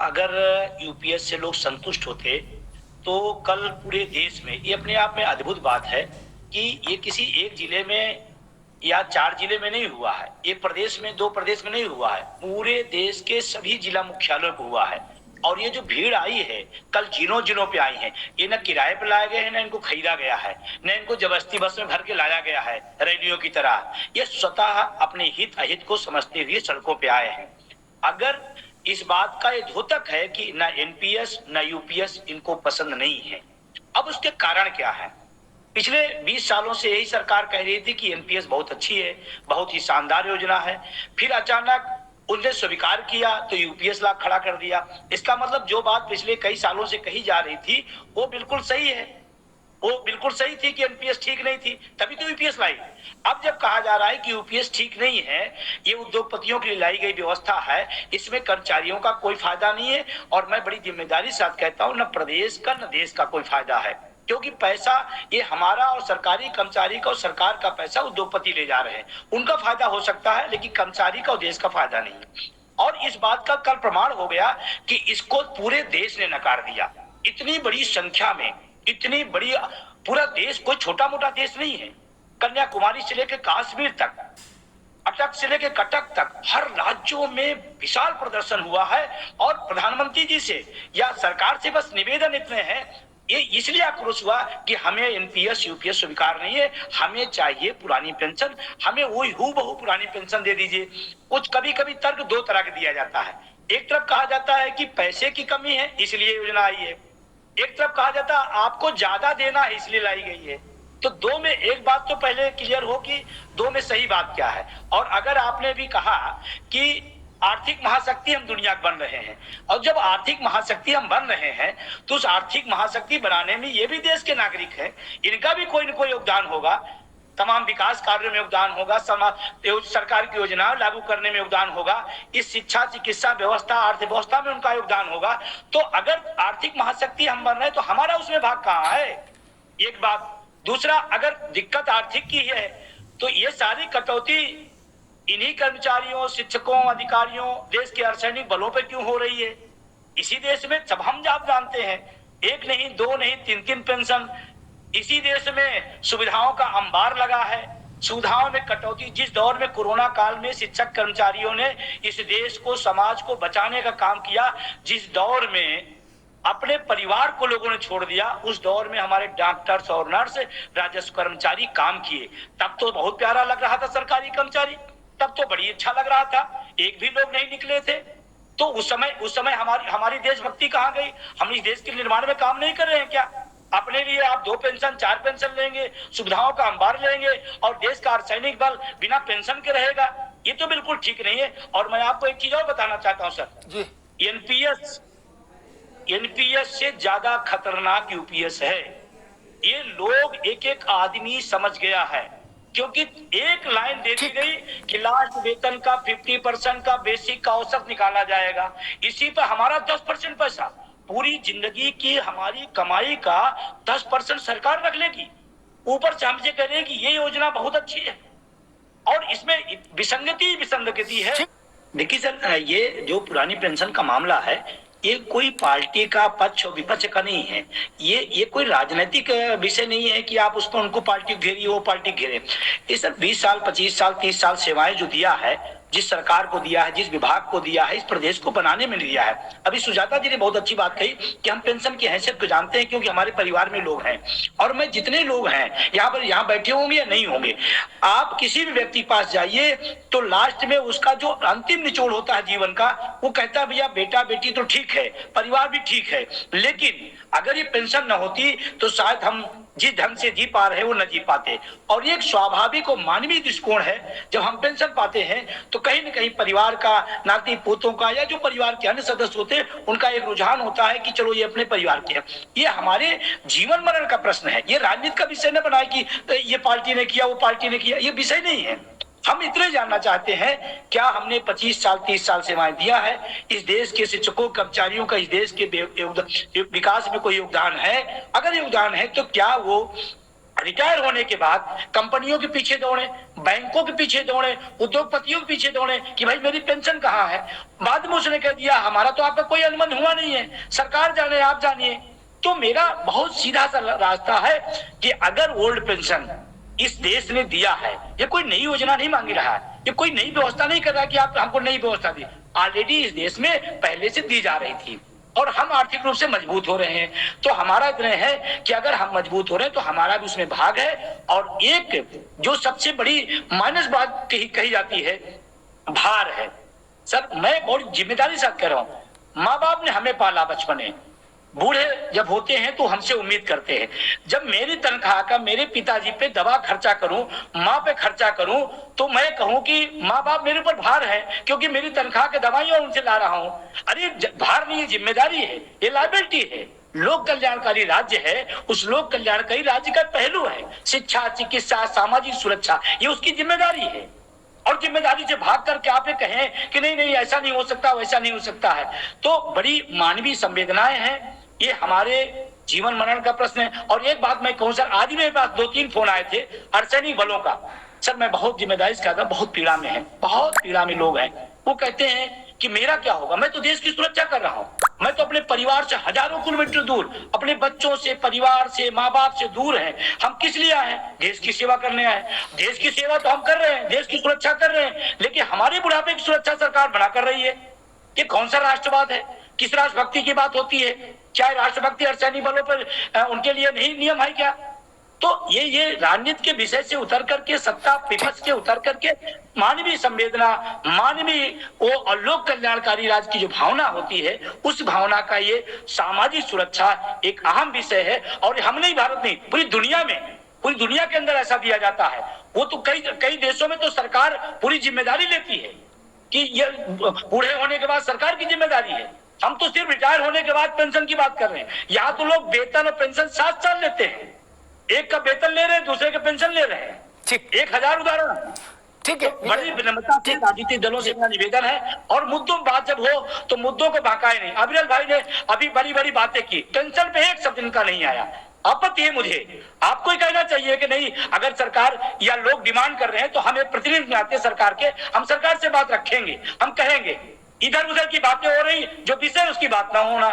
अगर यूपीएस से लोग संतुष्ट होते तो कल पूरे देश में ये अपने आप में अद्भुत बात है कि ये किसी एक जिले में या 4 जिले में नहीं हुआ है, एक प्रदेश में 2 प्रदेश में नहीं हुआ है, पूरे देश के सभी जिला मुख्यालयों को हुआ है। और ये जो भीड़ आई है कल जिलों जिलों पे आई है, ये न किराए पे लाए गए हैं, न इनको खरीदा गया है, न इनको जबरदस्ती बस में भर के लाया गया है रैलियों की तरह। ये स्वतः अपने हित अहित को समझते हुए सड़कों पे आए हैं। अगर इस बात का ये द्योतक है कि ना एनपीएस ना यूपीएस इनको पसंद नहीं है। अब उसके कारण क्या है? पिछले 20 सालों से यही सरकार कह रही थी कि एनपीएस बहुत अच्छी है, बहुत ही शानदार योजना है। फिर अचानक उनने स्वीकार किया तो यूपीएस ला खड़ा कर दिया। इसका मतलब जो बात पिछले कई सालों से कही जा रही थी वो बिल्कुल सही है, वो बिल्कुल सही थी कि एनपीएस ठीक नहीं थी, तभी तो यूपीएस लाई। अब जब कहा जा रहा है कि यूपीएस ठीक नहीं है, ये उद्योगपतियों के लिए लाई गई व्यवस्था है, इसमें कर्मचारियों का कोई फायदा नहीं है। और मैं बड़ी जिम्मेदारी के साथ कहता हूं, न प्रदेश का न देश का कोई फायदा है, क्योंकि पैसा ये हमारा और सरकारी कर्मचारी का और सरकार का पैसा उद्योगपति ले जा रहे हैं। उनका फायदा हो सकता है लेकिन कर्मचारी का और देश का फायदा नहीं। और इस बात का कल प्रमाण हो गया कि इसको पूरे देश ने नकार दिया। इतनी बड़ी संख्या में, इतनी बड़ी, पूरा देश कोई छोटा मोटा देश नहीं है। कन्याकुमारी से लेकर कश्मीर तक, अटक से लेकर कटक तक हर राज्यों में विशाल प्रदर्शन हुआ है। और प्रधानमंत्री जी से या सरकार से बस निवेदन इतने हैं, ये इसलिए आक्रोश हुआ कि हमें एनपीएस यूपीएस स्वीकार नहीं है, हमें चाहिए पुरानी पेंशन, हमें वही हूबहू पुरानी पेंशन दे दीजिए। कुछ कभी कभी तर्क दो तरह का दिया जाता है। एक तरफ कहा जाता है कि पैसे की कमी है इसलिए योजना आई है, एक तरफ कहा जाता है आपको ज्यादा देना है इसलिए लाई गई है। तो दो में एक बात तो पहले क्लियर हो कि दो में सही बात क्या है। और अगर आपने भी कहा कि आर्थिक महाशक्ति हम दुनिया बन रहे हैं, और जब आर्थिक महाशक्ति हम बन रहे हैं तो उस आर्थिक महाशक्ति बनाने में ये भी देश के नागरिक हैं, इनका भी कोई न कोई योगदान होगा। तमाम विकास कार्यों में योगदान होगा, समाज सरकार की योजना लागू करने में योगदान होगा, इस शिक्षा चिकित्सा व्यवस्था अर्थव्यवस्था में उनका योगदान होगा। तो अगर आर्थिक महाशक्ति हम बन रहे हैं तो हमारा उसमें भाग कहाँ है? एक बात। दूसरा, अगर दिक्कत आर्थिक की है तो ये सारी कटौती इन्हीं कर्मचारियों, शिक्षकों, अधिकारियों, देश के अर्धसैनिक बलों पर क्यों हो रही है? इसी देश में सब हम आप जानते हैं, एक नहीं, दो नहीं, तीन तीन पेंशन। इसी देश में सुविधाओं का अंबार लगा है, सुविधाओं में कटौती। जिस दौर में कोरोना काल में शिक्षक कर्मचारियों ने इस देश को, समाज को बचाने का काम किया, जिस दौर में अपने परिवार को लोगों ने छोड़ दिया, उस दौर में हमारे डॉक्टर्स और नर्स, राजस्व कर्मचारी काम किए। तब तो बहुत प्यारा लग रहा था सरकारी कर्मचारी, तब तो बड़ी अच्छा लग रहा था, एक भी लोग नहीं निकले थे। तो उस समय हमारी देशभक्ति कहाँ गई? हम इस देश के निर्माण में काम नहीं कर रहे हैं क्या? अपने लिए आप 2 पेंशन 4 पेंशन लेंगे, सुविधाओं का अंबार लेंगे और देश का अर्धसैनिक बल बिना पेंशन के रहेगा, ये तो बिल्कुल ठीक नहीं है। और मैं आपको एक चीज और बताना चाहता हूँ सर जी, एनपीएस से ज्यादा खतरनाक यूपीएस है। ये लोग एक एक आदमी समझ गया है, क्योंकि एक लाइन दे दी गई कि लास्ट वेतन का 50% का बेसिक का औसत निकाला जाएगा, इसी पर हमारा 10% पैसा, पूरी जिंदगी की हमारी कमाई का 10% सरकार रख लेगी। ऊपर से हमसे कह रहे हैं कि ये योजना बहुत अच्छी है, और इसमें विसंगति है। देखिए सर, ये जो पुरानी पेंशन का मामला है, ये कोई पार्टी का पक्ष और विपक्ष का नहीं है। ये कोई राजनीतिक विषय नहीं है कि आप उसको उनको पार्टी घेरी वो पार्टी घेरे। ये सर 20 साल 25 साल 30 साल सेवाएं जो दिया है, जिस सरकार को दिया है, जिस विभाग को दिया है, इस प्रदेश को बनाने में दिया है। अभी सुजाता जी ने बहुत अच्छी बात कही कि हम पेंशन की हैसियत को जानते हैं, क्योंकि हमारे परिवार में लोग हैं। और मैं जितने लोग हैं यहाँ बैठे होंगे या नहीं होंगे, आप किसी भी व्यक्ति के पास जाइए तो लास्ट में उसका जो अंतिम निचोड़ होता है जीवन का, वो कहता है भैया बेटा बेटी तो ठीक है, परिवार भी ठीक है, लेकिन अगर ये पेंशन न होती तो शायद हम जिस ढंग से जी पा रहे हैं वो न जी पाते। और ये एक स्वाभाविक और मानवीय दृष्टिकोण है। जब हम पेंशन पाते हैं तो कहीं न कहीं परिवार का, नाती पोतों का, या जो परिवार के अन्य सदस्य होते हैं उनका एक रुझान होता है कि चलो ये अपने परिवार के हैं। ये हमारे जीवन मरण का प्रश्न है, ये राजनीति का विषय न बनाए कि ये पार्टी ने किया वो पार्टी ने किया, ये विषय नहीं है। हम इतने जानना चाहते हैं, क्या हमने 25 साल 30 साल सेवाएं दिया है, इस देश के शिक्षकों कर्मचारियों का इस देश के विकास में कोई योगदान है? अगर योगदान है तो क्या वो रिटायर होने के बाद कंपनियों के पीछे दौड़े, बैंकों के पीछे दौड़े, उद्योगपतियों के पीछे दौड़े कि भाई मेरी पेंशन कहाँ है। बाद में उसने कह दिया हमारा तो आपका कोई अनुबंध हुआ नहीं है, सरकार जाने आप जानिए। तो मेरा बहुत सीधा सा रास्ता है कि अगर ओल्ड पेंशन इस देश ने दिया है, ये कोई नई योजना नहीं मांग रहा है, ये कोई नई व्यवस्था नहीं कर रहा कि आप हमको नई व्यवस्था दी, ऑलरेडी इस देश में पहले से दी जा रही थी और हम आर्थिक रूप से मजबूत हो रहे हैं। तो हमारा इतना है कि अगर हम मजबूत हो रहे हैं तो हमारा भी उसमें भाग है। और एक जो सबसे बड़ी माइनस बात कही जाती है, भार है। सर मैं बहुत जिम्मेदारी साथ कह रहा हूं, माँ बाप ने हमें पाला बचपने, बूढ़े जब होते हैं तो हमसे उम्मीद करते हैं जब मेरी तनख्वाह का मेरे पिताजी पे दवा खर्चा करूं, माँ पे खर्चा करूं, तो मैं कहूं कि माँ बाप मेरे ऊपर भार है क्योंकि मेरी तनख्वाह के दवाइयां उनसे ला रहा हूं। अरे भार नहीं, ये जिम्मेदारी है, ये लायबिलिटी है। लोक कल्याणकारी राज्य है, उस लोक कल्याणकारी राज्य का पहलू है शिक्षा, चिकित्सा, सामाजिक सुरक्षा, ये उसकी जिम्मेदारी है। और जिम्मेदारी से भाग करके आप ये कहें कि नहीं नहीं ऐसा नहीं हो सकता, वैसा नहीं हो सकता है, तो बड़ी मानवीय संवेदनाएं हैं। ये हमारे जीवन मरण का प्रश्न है। और एक बात मैं कहूं सर, आज ही मेरे पास 2-3 फोन आए थे अर्धसैनिक बलों का। सर मैं बहुत जिम्मेदारी से कहता हूं, बहुत पीड़ा में है, बहुत पीड़ा में लोग हैं। वो कहते हैं कि मेरा क्या होगा, मैं तो देश की सुरक्षा कर रहा हूं, मैं तो अपने परिवार से हजारों किलोमीटर दूर, अपने बच्चों से, परिवार से, माँ बाप से दूर हैं। हम किस लिए आए? देश की सेवा करने आए। देश की सेवा तो हम कर रहे हैं, देश की सुरक्षा कर रहे हैं, लेकिन हमारे बुढ़ापे की सुरक्षा सरकार बना कर रही है। ये कौन सा राष्ट्रवाद है? किस राष्ट्रभक्ति की बात होती है? क्या राष्ट्रभक्ति अर्धसैनिक बलों पर उनके लिए नहीं नियम है क्या? तो ये राजनीति के विषय से उतर करके, सत्ता विपक्ष के उतर करके मानवीय संवेदना, मानवीय वो लोक कल्याणकारी राज्य की जो भावना होती है, उस भावना का ये सामाजिक सुरक्षा एक अहम विषय है। और हम नहीं, भारत नहीं, पूरी दुनिया में, पूरी दुनिया के अंदर ऐसा दिया जाता है। वो तो कई देशों में तो सरकार पूरी जिम्मेदारी लेती है कि ये बूढ़े होने के बाद सरकार की जिम्मेदारी है। हम तो सिर्फ रिटायर होने के बाद पेंशन की बात कर रहे हैं। यहाँ तो लोग वेतन और पेंशन 7 साल लेते हैं, एक का वेतन ले रहे हैं, दूसरे का पेंशन ले रहे हैं। ठीक, 1000 उदाहरण। ठीक है, बड़ी विनम्रता से राजनीतिक दलों से मेरा निवेदन है। और मुद्दों बात जब हो तो मुद्दों को भड़काए नहीं। अविरल भाई ने अभी बड़ी बड़ी बातें की, पेंशन पे एक शब्द इनका नहीं आया। आपत्ति है मुझे, आपको ही कहना चाहिए कि नहीं, अगर सरकार या लोग डिमांड कर रहे हैं तो हम एक प्रतिनिधि आते हैं सरकार के, हम सरकार से बात रखेंगे, हम कहेंगे। इधर उधर की बातें हो रही, जो विषय उसकी बात ना होना।